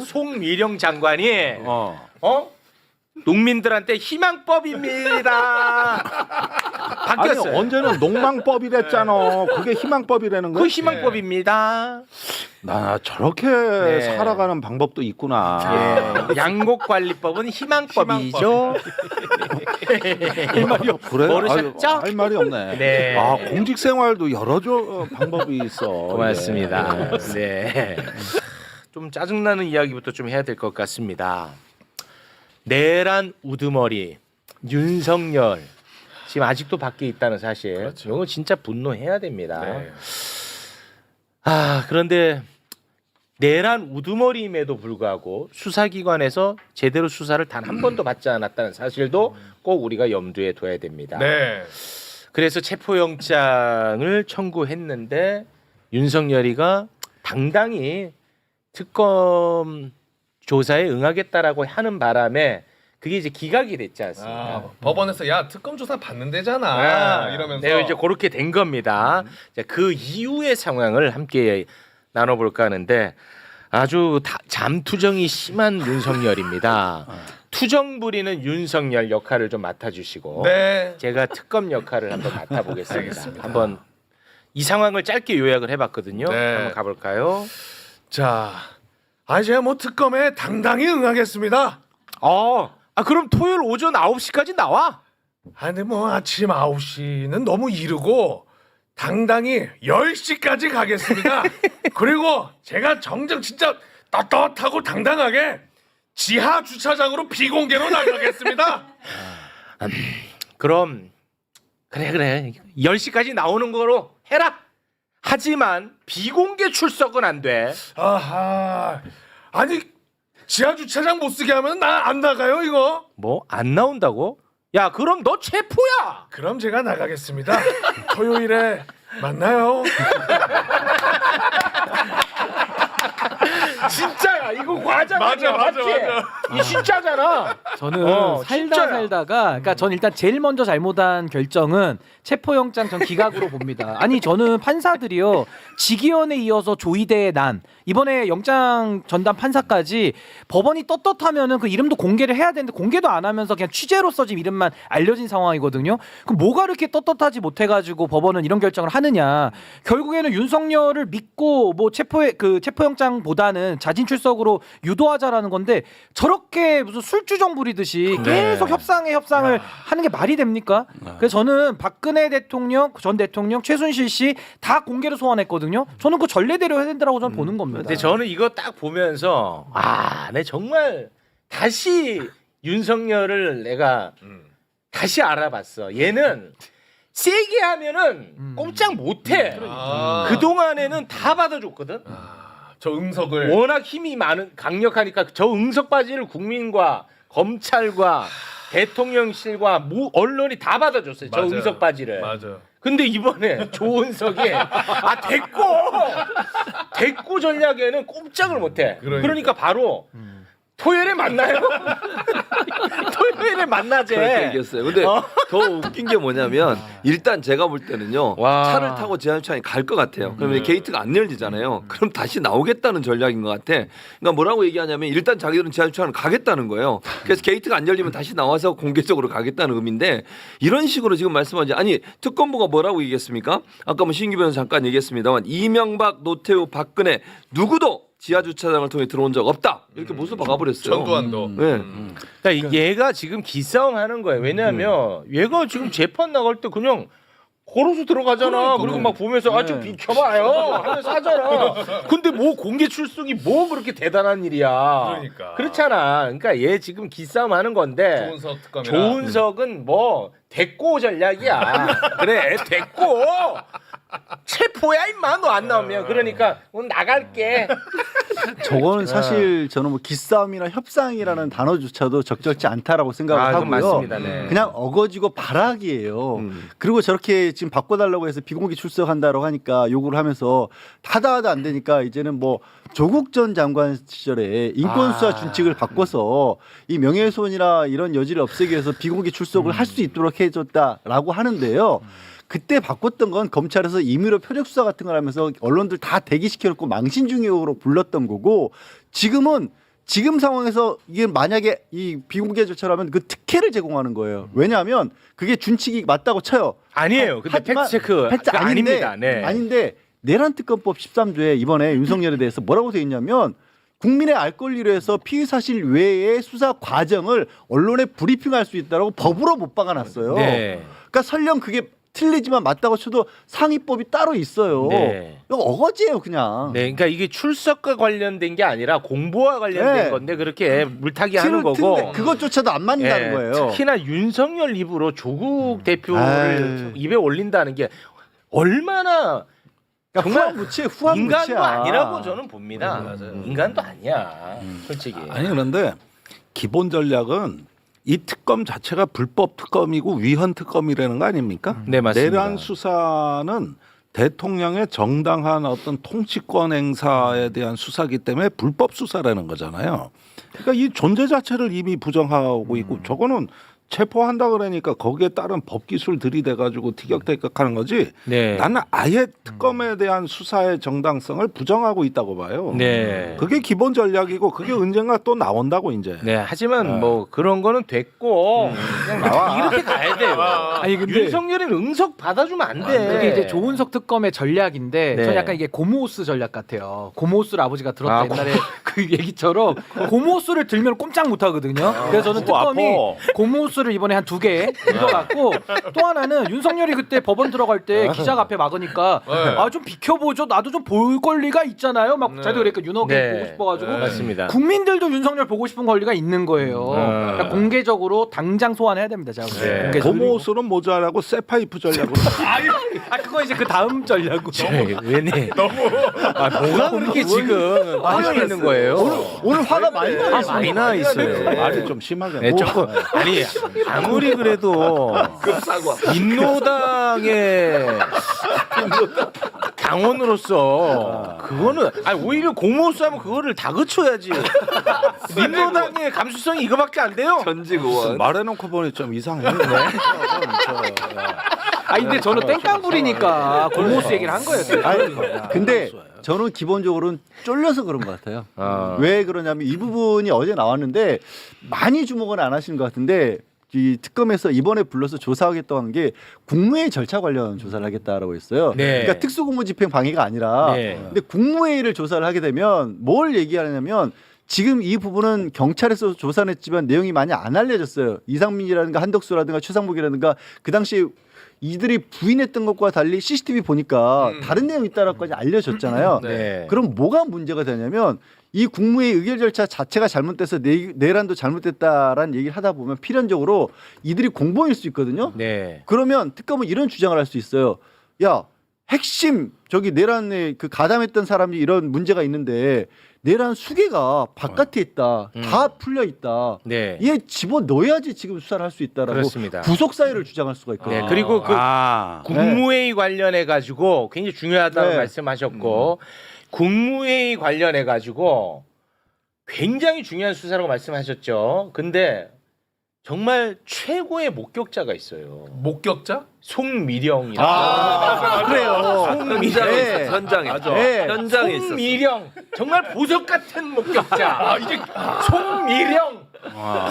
송미령 장관이 농민들한테 희망법입니다. 바뀌었어요. 아니, 언제는 농망법이랬잖아. 그게 희망법이라는 거야? 그 희망법입니다. 나 저렇게 네. 살아가는 방법도 있구나. 예, 양곡관리법은 희망법이죠. 할 말이 없. 그래? 모르셨죠? 할 말이 없네. 네. 아, 공직 생활도 여러 방법이 있어. 고맙습니다. 네. 좀 짜증나는 이야기부터 좀 해야 될 것 같습니다. 내란 우두머리 윤석열 지금 아직도 밖에 있다는 사실. 그렇죠. 이거 진짜 분노해야 됩니다. 네. 그런데 내란 우두머리임에도 불구하고 수사기관에서 제대로 수사를 단 한 번도 받지 않았다는 사실도 꼭 우리가 염두에 둬야 됩니다. 네. 그래서 체포영장을 청구했는데 윤석열이가 당당히 특검 조사에 응하겠다라고 하는 바람에 그게 이제 기각이 됐지 않습니까? 법원에서 야 특검 조사 받는데잖아 이러면서 네, 이제 그렇게 된 겁니다. 자, 그 이후의 상황을 함께 나눠볼까 하는데 아주 잠투정이 심한 윤석열입니다. 투정 부리는 윤석열 역할을 좀 맡아주시고 네. 제가 특검 역할을 한번 맡아보겠습니다. 한번 이 상황을 짧게 요약을 해봤거든요. 네. 한번 가볼까요? 자, 제가 뭐 특검에 당당히 응하겠습니다. 그럼 토요일 오전 9시까지 나와. 근데 뭐 아침 9시는 너무 이르고 당당히 10시까지 가겠습니다. 그리고 제가 정정 진짜 떳떳하고 당당하게 지하 주차장으로 비공개로 나가겠습니다. 그럼 그래 10시까지 나오는 거로 해라. 하지만 비공개 출석은 안 돼. 아하. 아니 지하 주차장 못 쓰게 하면 나 안 나가요 이거. 뭐 안 나온다고? 야 그럼 너 체포야. 그럼 제가 나가겠습니다. 토요일에 만나요. 진짜야 이거 과장 맞아, 아니야, 맞아, 맞지? 맞아. 이 진짜잖아. 저는 진짜야. 살다가 그러니까 전 일단 제일 먼저 잘못한 결정은 체포영장 전 기각으로 봅니다. 아니 저는 판사들이요 지기현에 이어서 조이대의 난 이번에 영장 전담 판사까지 법원이 떳떳하면은 그 이름도 공개를 해야 되는데 공개도 안 하면서 그냥 취재로서 지금 이름만 알려진 상황이거든요. 그럼 뭐가 이렇게 떳떳하지 못해가지고 법원은 이런 결정을 하느냐? 결국에는 윤석열을 믿고 뭐 체포영장보다는 자진 출석으로 유도하자라는 건데 저렇게 무슨 술주정 부리듯이 계속 협상을 하는 게 말이 됩니까? 그래서 저는 박근혜 대통령, 전 대통령, 최순실 씨 다 공개로 소환했거든요. 저는 그 전례대로 해야 된다고 저는 보는 겁니다. 근데 저는 이거 딱 보면서 내 정말 다시 윤석열을 내가 다시 알아봤어. 얘는 세게 하면은 꼼짝 못해. 그 동안에는 다 받아줬거든. 저 응석을 워낙 힘이 많은 강력하니까 저 응석 바지를 국민과 검찰과 대통령실과 언론이 다 받아줬어요. 저 맞아요. 응석 바지를. 맞아. 근데 이번에 조은석이 됐고 전략에는 꼼짝을 못해. 그러니까 바로 토요일에 만나요. 토요일에 만나재. 그렇게 얘기했어요. 근데 더 웃긴 게 뭐냐면 일단 제가 볼 때는요. 와. 차를 타고 지하철장에 갈 것 같아요. 그러면 게이트가 안 열리잖아요. 그럼 다시 나오겠다는 전략인 것 같아. 그러니까 뭐라고 얘기하냐면 일단 자기들은 지하철장을 가겠다는 거예요. 그래서 게이트가 안 열리면 다시 나와서 공개적으로 가겠다는 의미인데 이런 식으로 지금 말씀하지 아니 특검부가 뭐라고 얘기했습니까? 아까 뭐 신규 변호사 잠깐 얘기했습니다만 이명박, 노태우, 박근혜 누구도 지하 주차장을 통해 들어온 적 없다. 이렇게 못을 박아버렸어요. 전두환도. 네. 그러니까 얘가 지금 기싸움하는 거예요. 왜냐하면 얘가 지금 재판 나갈 때 그냥 걸어서 들어가잖아. 그리고 막 보면서 좀 비켜봐요 하면서 하잖아. 근데 뭐 공개 출석이 뭐 그렇게 대단한 일이야. 그러니까. 그렇잖아. 그러니까 얘 지금 기싸움 하는 건데 조은석 특검이라. 조은석은 뭐 됐고 전략이야. 그래 됐고 체포야 임마 너 안 나오면. 그러니까 오늘 나갈게. 저거는 사실 저는 뭐 기싸움이나 협상이라는 단어조차도 적절치 않다라고 생각을 그건 하고요. 맞습니다. 네. 그냥 어거지고 발악이에요. 그리고 저렇게 지금 바꿔달라고 해서 비공개 출석한다라고 하니까 요구를 하면서 하다 안 되니까 이제는 뭐 조국 전 장관 시절에 인권수사 준칙을 바꿔서 이 명예훼손이나 이런 여지를 없애기 위해서 비공개 출석을 할 수 있도록 해줬다라고 하는데요. 그때 바꿨던 건 검찰에서 임의로 표적 수사 같은 걸 하면서 언론들 다 대기시켜놓고 망신중의용으로 불렀던 거고 지금은 지금 상황에서 이게 만약에 이 비공개 절차라면 그 특혜를 제공하는 거예요. 왜냐하면 그게 준칙이 맞다고 쳐요. 아니에요. 근데 하지만 팩트 체크 팩트 아닌데, 아닙니다. 네. 아닌데 내란 특검법 13조에 이번에 윤석열에 대해서 뭐라고 돼 있냐면 국민의 알 권리로 해서 피의 사실 외의 수사 과정을 언론에 브리핑할 수 있다라고 법으로 못 박아놨어요. 네. 그러니까 설령 그게 틀리지만 맞다고 쳐도 상위법이 따로 있어요. 네. 이거 어거지예요, 그냥. 네, 그러니까 이게 출석과 관련된 게 아니라 공보와 관련된 네. 건데 그렇게 물타기 하는 틀- 거고. 틀- 그것조차도 안 맞는다는 예, 거예요. 특히나 윤석열 입으로 조국 대표를 아유. 입에 올린다는 게 얼마나 그러니까 정말 후한 인간도 무치야. 아니라고 저는 봅니다. 인간도 아니야, 솔직히. 아니 그런데 기본 전략은 이 특검 자체가 불법 특검이고 위헌 특검이라는 거 아닙니까? 네, 맞습니다. 내란 수사는 대통령의 정당한 어떤 통치권 행사에 대한 수사기 때문에 불법 수사라는 거잖아요. 그러니까 이 존재 자체를 이미 부정하고 있고 저거는 체포한다 그러니까 거기에 따른 법 기술 들이대 가지고 티격태격하는 거지. 네. 나는 아예 특검에 대한 수사의 정당성을 부정하고 있다고 봐요. 네. 그게 기본 전략이고 그게 언젠가 또 나온다고 이제. 네, 하지만 뭐 그런 거는 됐고 그냥 이렇게 가야 돼요. 아니, 근데 윤석열은 응석 받아주면 안 돼. 그게 이제 조은석 특검의 전략인데 네. 저는 약간 이게 고모스 전략 같아요. 고모스를 아버지가 들었다 아, 옛날에 그 얘기처럼 고모스를 들면 꼼짝 못 하거든요. 그래서 저는 특검이 고모스를 이번에 한 2개 들어갔고 또 하나는 윤석열이 그때 법원 들어갈 때 기자가 앞에 막으니까 아 좀 비켜보죠. 나도 좀 볼 권리가 있잖아요. 막 자기도 그러니까 윤호개 네. 보고 싶어가지고 맞습니다. 국민들도 윤석열 보고 싶은 권리가 있는 거예요. 그러니까 공개적으로 당장 소환해야 됩니다. 제가 볼 때. 네. 공개적으로. 고모스는 모자라고 세파이프 전략으로. 아 그거 이제 그 다음 전략으로. 왜네? 뭐가 그렇게 지금 화가 있는 거예요? 오늘 화가 많이 나요. 많이 나 있어요. 말이 좀 심하게. 네, 조금 아니 아무리 그래도 급사과. 민노당의 당원으로서 그거는 아니 오히려 공모수 하면 그거를 다 그쳐야지. 민노당의 감수성이 이거밖에 안 돼요. 전직 의원. 말해놓고 보니 좀 이상해. 아니 근데 저는 땡깡부리니까 고모스 얘기를 한 거예요. 아니, 근데 저는 기본적으로는 쫄려서 그런 것 같아요. 왜 그러냐면 이 부분이 어제 나왔는데 많이 주목은 안 하시는 것 같은데 이 특검에서 이번에 불러서 조사하겠다고 한 게 국무회의 절차 관련 조사를 하겠다라고 했어요. 네. 그러니까 특수공무집행 방해가 아니라 네. 근데 국무회의를 조사를 하게 되면 뭘 얘기하냐면 지금 이 부분은 경찰에서 조사를 했지만 내용이 많이 안 알려졌어요. 이상민이라든가 한덕수라든가 최상목이라든가 그 당시 이들이 부인했던 것과 달리 CCTV 보니까 다른 내용이 있다라고까지 알려졌잖아요. 네. 그럼 뭐가 문제가 되냐면 이 국무회의 의결 절차 자체가 잘못돼서 내란도 잘못됐다라는 얘기를 하다 보면 필연적으로 이들이 공범일 수 있거든요. 네. 그러면 특검은 이런 주장을 할 수 있어요. 야, 핵심 저기 내란에 그 가담했던 사람이 이런 문제가 있는데 내란 수개가 바깥에 있다. 다 풀려 있다. 네. 얘 집어 넣어야지 지금 수사를 할 수 있다라고 그렇습니다. 구속 사유를 주장할 수가 있거든요. 네. 그리고 그 아. 국무회의 관련해 가지고 굉장히 중요하다고 네. 말씀하셨고 국무회의 관련해 가지고 굉장히 중요한 수사라고 말씀하셨죠. 근데 정말 최고의 목격자가 있어요. 목격자? 송미령이라고. 그래요. 현장에 네. 있어. 현장에. 네. 현장에 있어. 송미령 정말 보석 같은 목격자. 송미령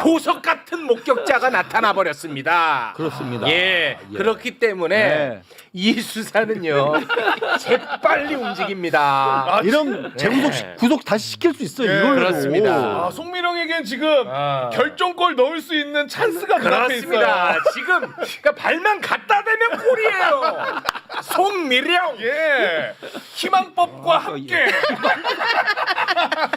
보석 같은 목격자가 나타나 버렸습니다. 그렇습니다. 예, 그렇기 때문에 네. 이 수사는요 재빨리 움직입니다. 이런 재구속 구속 다시 시킬 수 있어요. 예, 이걸로. 그렇습니다. 아, 송미령에겐 지금 아. 결정골 넣을 수 있는 찬스가 그 앞에 있어요. 그렇습니다. 지금 그러니까 발만 갖다 대면 골이에요. 송미령. 예. 희망법과 함께.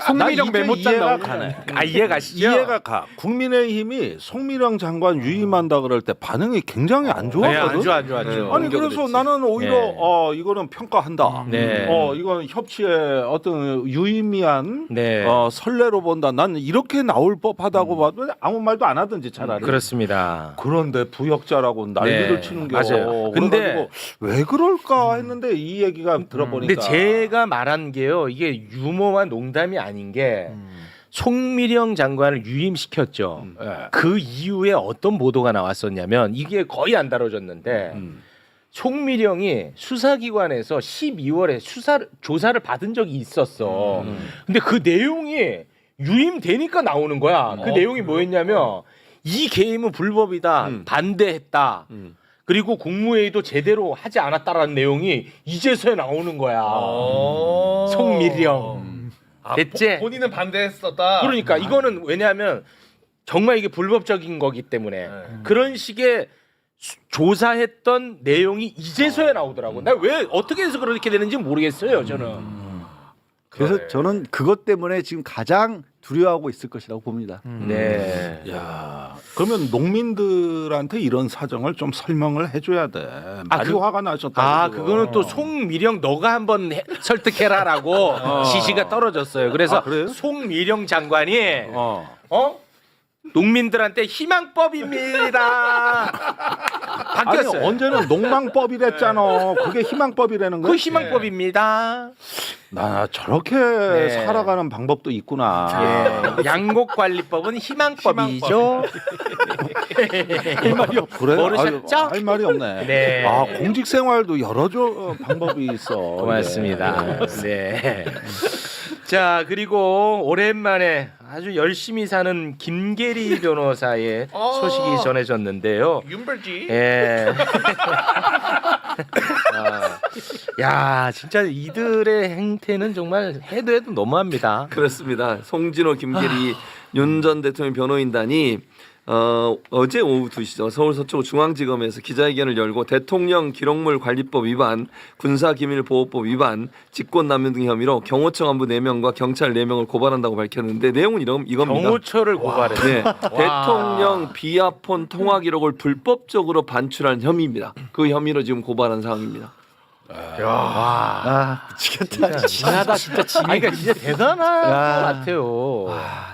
송미령 메모장 이해가 나오고 가네. 아 이해가시죠? 이해가 가. 국민의힘이 송미령 장관 유임한다 그럴 때 반응이 굉장히 안 좋았거든. 네, 안 좋아. 아니 그래서 나는 오히려 네. 이거는 평가한다. 네. 이건 협치의 어떤 유의미한 네. 선례로 본다. 난 이렇게 나올 법하다고 봐도 아무 말도 안 하든지 차라리. 그렇습니다. 그런데 부역자라고 난리를 네, 치는 게 맞아요. 근데 왜 그럴까 했는데 이 얘기가 들어보니까 근데 제가 말한 게요 이게 유머와 농담이 아닌 게 송미령 장관을 유임시켰죠. 그 이후에 어떤 보도가 나왔었냐면 이게 거의 안 다뤄졌는데 송미령이 수사기관에서 12월에 조사를 받은 적이 있었어. 근데 그 내용이 유임되니까 나오는 거야. 그 내용이 뭐였냐면 이 게임은 불법이다. 반대했다. 그리고 국무회의도 제대로 하지 않았다라는 내용이 이제서야 나오는 거야. 송미령. 됐지? 본인은 반대했었다. 그러니까 이거는 왜냐하면 정말 이게 불법적인 거기 때문에 그런 식의 조사했던 내용이 이제서야 나오더라고. 나 왜 어떻게 해서 그렇게 되는지 모르겠어요. 저는. 그래서 그러네. 저는 그것 때문에 지금 가장 두려워하고 있을 것이라고 봅니다. 네. 야, 그러면 농민들한테 이런 사정을 좀 설명을 해줘야 돼. 많이 화가 나셨다. 아, 그거는 또 송미령 너가 한번 설득해라라고 지시가 떨어졌어요. 그래서 아, 그래요? 송미령 장관이 어. 농민들한테 희망법입니다. 아니 바뀌었어요. 언제는 농망법이랬잖아. 그게 희망법이라는 거야. 그 희망법입니다. 나 저렇게 네. 살아가는 방법도 있구나. 예. 양곡관리법은 희망법이죠. 할 말이 없. 그래? 모르셨죠? 아유, 할 말이 없네. 네. 아 공직 생활도 여러 방법이 있어. 고맙습니다. 네. 자, 그리고 오랜만에 아주 열심히 사는 김계리 변호사의 소식이 전해졌는데요. 윤벌지. 예. 야, 진짜 이들의 행태는 정말 해도 너무합니다. 그렇습니다. 송진호, 김계리, 윤 전 대통령 변호인단이 어제 오후 2시죠. 서울 서초 중앙지검에서 기자회견을 열고 대통령 기록물 관리법 위반, 군사기밀보호법 위반, 직권남용 등 혐의로 경호처 간부 4명과 경찰 4명을 고발한다고 밝혔는데 내용은 이겁니다. 경호처를 고발했어요. 네, 대통령 비아폰 통화 기록을 불법적으로 반출한 혐의입니다. 그 혐의로 지금 고발한 상황입니다. 미치겠다. 진하다 진짜 진해. 아니, 그러니까 진짜 대단한 것 같아요.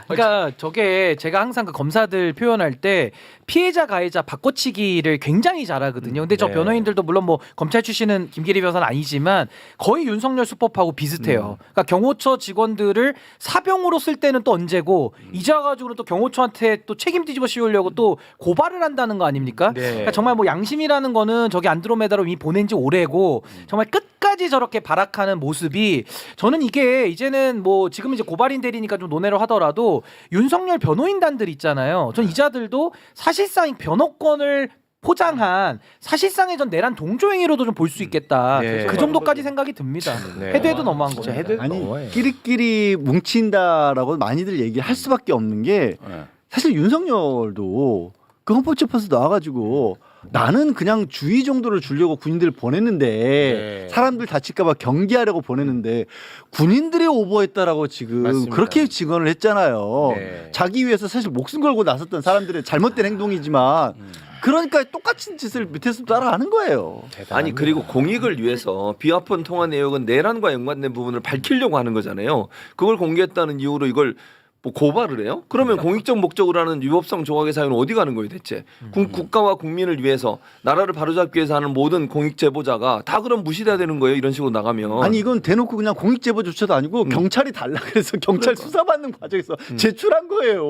그러니까 저게 제가 항상 그 검사들 표현할 때 피해자 가해자 바꿔치기를 굉장히 잘하거든요. 근데 저 네. 변호인들도 물론 뭐 검찰 출신은 김계리 변호사는 아니지만 거의 윤석열 수법하고 비슷해요. 그러니까 경호처 직원들을 사병으로 쓸 때는 또 언제고 이제 와가지고는 또 경호처한테 또 책임 뒤집어 씌우려고 또 고발을 한다는 거 아닙니까? 네. 그러니까 정말 뭐 양심이라는 거는 저기 안드로메다로 이미 보낸 지 오래고 정말 끝까지 저렇게 발악하는 모습이 저는 이게 이제는 뭐 지금 이제 고발인 대리니까 좀 논의를 하더라도 윤석열 변호인단들 있잖아요. 전 이자들도 사실상 변호권을 포장한 사실상의 전 내란 동조행위로도 좀 볼 수 있겠다. 네. 그 정도까지 생각이 듭니다. 네. 해도 너무한 진짜 거예요. 해도 아니 너무해. 끼리끼리 뭉친다라고 많이들 얘기할 수밖에 없는 게 네. 사실 윤석열도 그 헌법재판소 나와가지고 나는 그냥 주의 정도를 주려고 군인들을 보냈는데 네. 사람들 다칠까봐 경계하려고 보냈는데 군인들이 오버했다라고 지금 맞습니다. 그렇게 증언을 했잖아요. 네. 자기 위해서 사실 목숨 걸고 나섰던 사람들의 잘못된 행동이지만 그러니까 똑같은 짓을 밑에서 따라하는 거예요. 아니 그리고 공익을 위해서 비아폰 통화 내역은 내란과 연관된 부분을 밝히려고 하는 거잖아요. 그걸 공개했다는 이유로 이걸 뭐 고발을 해요? 그러면 공익적 목적으로 하는 위법성 조각의 사유는 어디 가는 거예요 대체? 국가와 국민을 위해서 나라를 바로잡기 위해서 하는 모든 공익 제보자가 다 그럼 무시돼야 되는 거예요? 이런 식으로 나가면. 아니 이건 대놓고 그냥 공익제보조차도 아니고 경찰이 달라 그래서 경찰 수사받는 과정에서 제출한 거예요.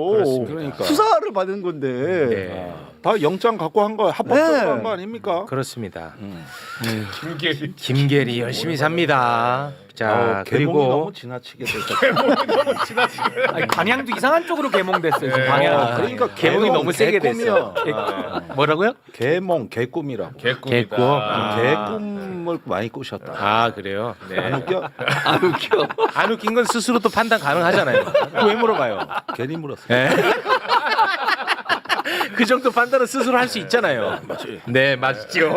그러니까. 수사를 받은 건데. 네. 다 영장 갖고 한 거 합법적으로 네. 한 거 아닙니까? 그렇습니다. 김계리. 김계리 열심히 삽니다. 자, 개몽이 그리고 너무 지나치게 됐어. 아니, 방향도 이상한 쪽으로 개몽됐어요. 지금 네. 방향. 그러니까 개몽이 너무 세게 됐어. 개꿈이야. 뭐라고요? 개몽 개꿈이라고. 개꿈이다. 개꿈. 개꿈을 많이 꾸셨다. 아, 그래요? 네. 안 웃겨? 안 웃겨. 안 웃긴 건 스스로 또 판단 가능하잖아요. 왜 물어봐요? 괜히 물었어. 네. 그 정도 판단은 스스로 할 수 있잖아요. 네, 맞죠.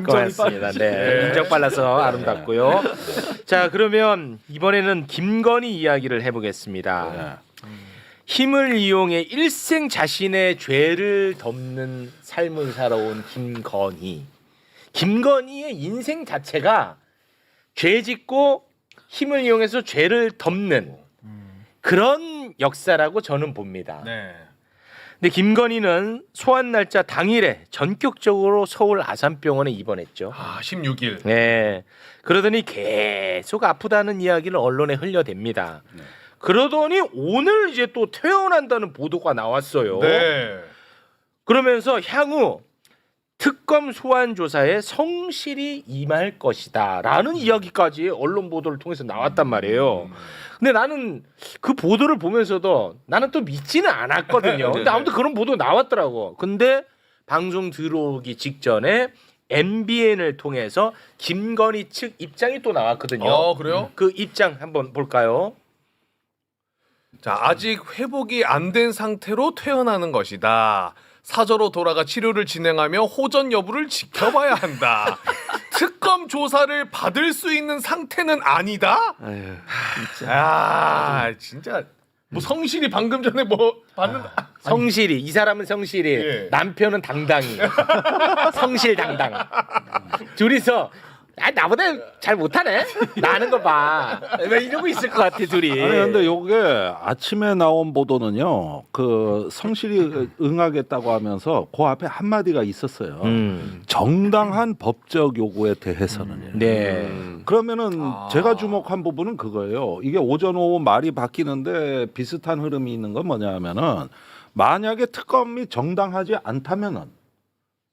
고맙습니다. 네, 인정 빨라서 아름답고요. 자, 그러면 이번에는 김건희 이야기를 해보겠습니다. 힘을 이용해 일생 자신의 죄를 덮는 삶을 살아온 김건희. 김건희의 인생 자체가 죄 짓고 힘을 이용해서 죄를 덮는 그런 역사라고 저는 봅니다. 네. 근데 김건희는 소환 날짜 당일에 전격적으로 서울 아산병원에 입원했죠. 아 16일. 네. 그러더니 계속 아프다는 이야기를 언론에 흘려댑니다. 그러더니 오늘 이제 또 퇴원한다는 보도가 나왔어요. 네. 그러면서 향후 특검 소환 조사에 성실히 임할 것이다라는 이야기까지 언론 보도를 통해서 나왔단 말이에요. 근데 나는 그 보도를 보면서도 나는 또 믿지는 않았거든요. 근데 아무튼 그런 보도 나왔더라고. 근데 방송 들어오기 직전에 MBN을 통해서 김건희 측 입장이 또 나왔거든요. 그래요? 그 입장 한번 볼까요? 자, 아직 회복이 안 된 상태로 퇴원하는 것이다. 사저로 돌아가 치료를 진행하며 호전 여부를 지켜봐야 한다. 특검 조사를 받을 수 있는 상태는 아니다. 아유, 진짜 뭐 성실히 방금 전에 뭐 받는다. 성실히 이 사람은 성실히 예. 남편은 당당히 성실당당 둘이서 나보다 잘 못하네 나는 거 봐. 왜 이러고 있을 것 같아 둘이. 아니 근데 요게 아침에 나온 보도는요. 그 성실히 응하겠다고 하면서 그 앞에 한마디가 있었어요. 정당한 법적 요구에 대해서는요. 네. 그러면은 제가 주목한 부분은 그거예요. 이게 오전 오후 말이 바뀌는데 비슷한 흐름이 있는 건 뭐냐 하면은 만약에 특검이 정당하지 않다면은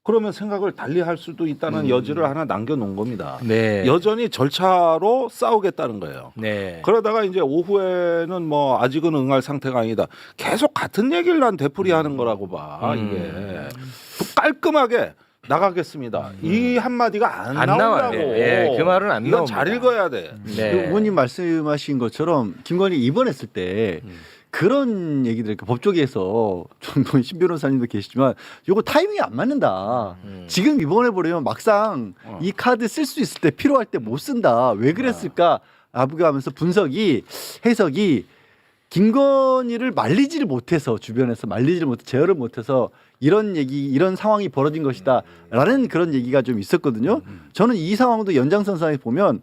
그러면 생각을 달리 할 수도 있다는 여지를 하나 남겨놓은 겁니다. 네. 여전히 절차로 싸우겠다는 거예요. 네. 그러다가 이제 오후에는 뭐 아직은 응할 상태가 아니다. 계속 같은 얘기를 난 되풀이하는 거라고 봐. 이게 깔끔하게 나가겠습니다. 이 한마디가 안 안 나와요. 나온다고. 예, 그 말은 안 이건 잘 나옵니다. 읽어야 돼. 네. 그 의원님 말씀하신 것처럼 김건희 입원했을 때 그런 얘기들 그 법조계에서 정동희 신 변호사님도 계시지만 요거 타이밍이 안 맞는다. 지금 입원해 버리면 막상 이 카드 쓸 수 있을 때 필요할 때 못 쓴다. 왜 그랬을까? 라고 하면서 해석이 김건희를 말리지를 못해서 주변에서 말리지를 못해 제어를 못해서 이런 상황이 벌어진 것이다라는 그런 얘기가 좀 있었거든요. 저는 이 상황도 연장선상에 보면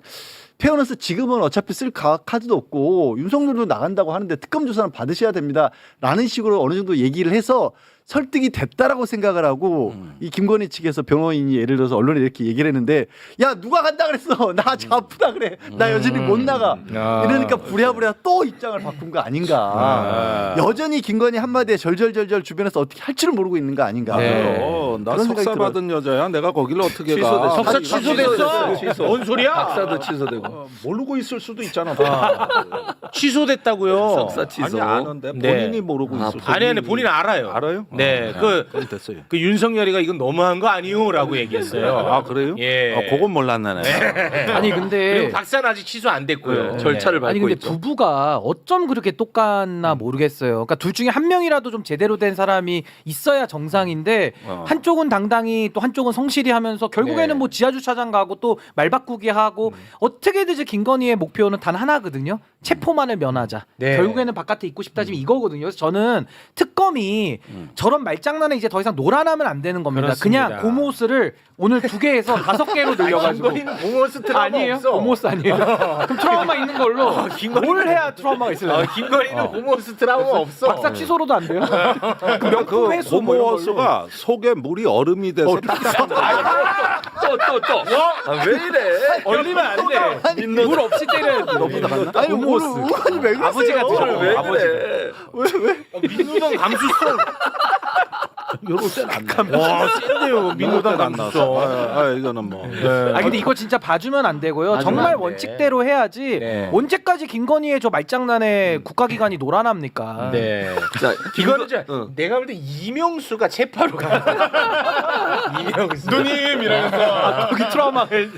페어너스 지금은 어차피 쓸 카드도 없고 윤석열도 나간다고 하는데 특검 조사는 받으셔야 됩니다라는 식으로 어느 정도 얘기를 해서 설득이 됐다라고 생각을 하고 이 김건희 측에서 변호인이 예를 들어서 언론에 이렇게 얘기를 했는데 야 누가 간다 그랬어 나 지금 아프다 그래 나 여전히 못 나가 이러니까 부랴부랴 또 입장을 바꾼 거 아닌가. 여전히 김건희 한마디에 절절절절 주변에서 어떻게 할 줄을 모르고 있는 거 아닌가. 나 그런 생각이 석사 받은 여자야. 내가 거기를 어떻게 가? 취소됐어. 석사 취소됐어. 취소. 뭔 소리야? 박사도 취소되고. 모르고 있을 수도 있잖아. 취소됐다고요. 석사 취소. 아니 아는데 네. 본인이 모르고 있을 수도. 아니 본인 알아요. 알아요? 네. 그럼 됐어요. 그 윤석열이가 이건 너무한 거 아니요라고 얘기했어요. 아 그래요? 예. 그건 몰랐네. 아니 근데 그리고 박사는 아직 취소 안 됐고요. 네, 절차를 아니 밟고 근데 있죠. 부부가 어쩜 그렇게 똑같나 모르겠어요. 그러니까 둘 중에 한 명이라도 좀 제대로 된 사람이 있어야 정상인데 한쪽은 당당히 또 한쪽은 성실히 하면서 결국에는 네. 뭐 지하 주차장 가고 또 말 바꾸기 하고 어떻게든 이제 김건희의 목표는 단 하나거든요. 체포만을 면하자. 네. 결국에는 바깥에 있고 싶다 지금 이거거든요. 그래서 저는 특검이 저런 말장난에 이제 더 이상 놀아나면 안 되는 겁니다. 그렇습니다. 그냥 고모스를 오늘 2개에서 5개로 늘려가지고 김건희는 고모스 트라우마 아니에요? 없어. 고모스 아니에요? 그럼 트라우마 있는 걸로 뭘 해야 트라우마가 있어요? 김건희는 고모스 트라우마 없어. 박사 취소로도 안 돼요? 그 명품 회수 뭐 이런 걸로. 고모스가 속에 물이 얼음이 돼서 또. 왜 이래? 얼리면 안 돼. 물 없이 때려야 돼. 너보다 갔나? 아니 오늘 의원님 왜 그러세요? 아버지가 들어. 왜 아버지. 그래? 민주당 감수성. 요럴 때는 안 나. 와, 센데요. 민주당 안 나왔어. 감수성. 이거는 뭐. 아 근데 이거 진짜 봐주면 안 되고요. 봐주면 정말 안 돼. 원칙대로 해야지. 네. 언제까지 김건희의 저 말장난에 국가기관이 놀아납니까? 네. 자, 이거는 이제 응. 내가 볼 때 이명수가 체포로 가. 이명수. 누님 이러면서 거기 트라우마를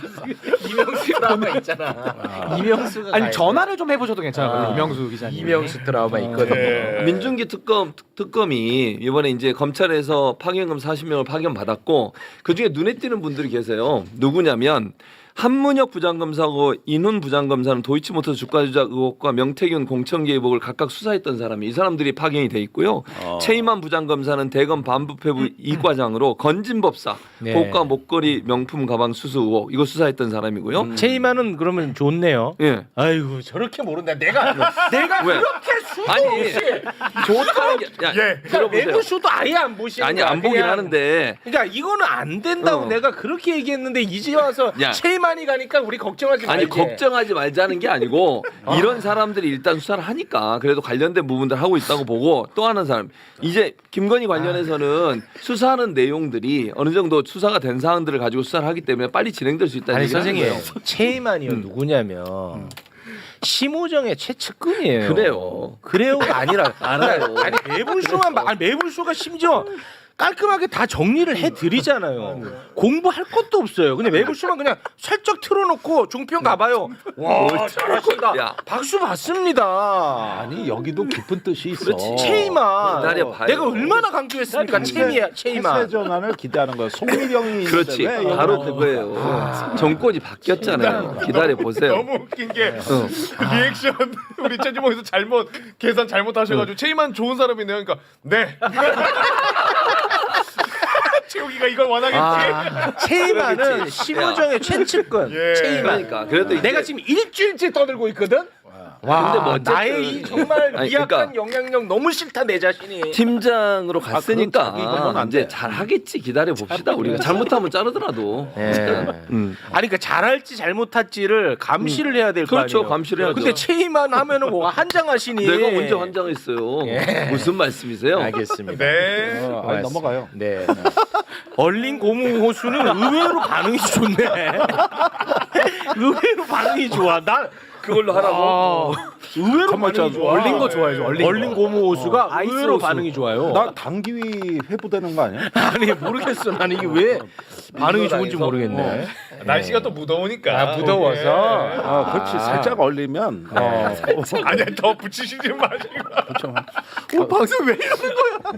이명수 트라우마 있잖아. 이명수가 아니 가야 전화를 좀 해보셔도 괜찮아요. 아. 이명수 돼. 기자님. 이명수 트라우마 있거든요. 네. 민중기 특검이 이번에 이제 검찰에서 파견금 40명을 파견 받았고 그 중에 눈에 띄는 분들이 계세요. 누구냐면 한문혁 부장검사하고 인훈 부장검사는 도이치모터 주가 조작 의혹과 명태균 공천개 의혹을 각각 수사했던 사람이 이 사람들이 파견이 돼 있고요. 최임한 부장검사는 대검 반부패부 이과장으로 건진법사 네. 고가 목걸이 명품 가방 수수 의혹 이거 수사했던 사람이고요. 체이만은 그러면 좋네요. 예. 아이고 저렇게 모른다. 내가 왜? 그렇게 수도 아니 없이 좋다는 게 야, 들어보세요. 내부 수도 아예 안 보시는 아니 거야, 안 보긴 그냥. 하는데 그러니까 이거는 안 된다고 어. 내가 그렇게 얘기했는데 이제 와서 야. 체이만 많이 가니까 우리 걱정하지 말지. 아니 걱정하지 말자는 게 아니고 이런 사람들이 일단 수사를 하니까 그래도 관련된 부분들 하고 있다고 보고 또 하는 사람 이제 김건희 관련해서는 수사하는 내용들이 어느 정도 수사가 된 사항들을 가지고 수사를 하기 때문에 빨리 진행될 수 있다는 아니 얘기를 하는 선생님 거예요. 최희만이요 누구냐면 심우정의 최측근이에요. 그래요. 가 아니라 알아요. 아니 매불쇼만 아니 매불쇼가 심지어 깔끔하게 다 정리를 해드리잖아요. 공부할 것도 없어요. 그냥 매불쇼만 그냥 살짝 틀어놓고 종편 가봐요. 와 잘하신다. 야. 박수 받습니다. 아니 여기도 깊은 뜻이 있어. 그렇지. 최희만 기다려봐요. 내가 얼마나 강조했습니까? 최희만. 폐쇄 전환을 기대하는 거야. 송미령이 그렇지. 있는데 왜 바로 여기는 그거예요. 정권이 바뀌었잖아요. 기다려 보세요. 너무 웃긴 게 리액션 우리 최지봉에서 계산 잘못하셔가지고 최희만 좋은 사람이네요. 그러니까 네. 최욱이가 이걸 원하겠지. 최희만은 심우정의 최측근. 예. 최희만. 그러니까 그래도 이제 내가 지금 일주일째 떠들고 있거든. 와, 근데 뭐 어쨌든- 나의 이 정말 아니, 미약한 그러니까 영향력 너무 싫다 내 자신이. 팀장으로 그건 자기 갔으니까 이거는 안 이제 돼. 잘 하겠지. 기다려 봅시다. 우리가 잘못하면 자르더라도. 예. 음. 아니 그러니까 잘할지 잘못할지를 감시를 해야 될 거 그렇죠. 아니에요. 감시를 해야죠. 근데 최희만 하면은 뭐가 한장하시니. 내가 언제 환장했어요. 무슨 말씀이세요? 알겠습니다. 네. 아니, 넘어가요. 네. 얼린 고무 호수는 의외로 반응이 좋네. 의외로 반응이 좋아. 난 그걸로 하라고. 의외로 정말 반응이 좋아. 얼린 거 좋아해요. 얼린 거. 고무 호수가 아이스 의외로 호수. 반응이 좋아요. 나 당기위 회부되는 거 아니야? 아니 모르겠어. 나는 이게 왜 반응이 좋은지 민주당에서? 모르겠네. 날씨가 또 무더우니까. 아, 무더워서. 예. 아, 그렇지. 살짝 얼리면 아니야 더 붙이시지 마시고. 그렇죠. 방송 왜 이러는 거야?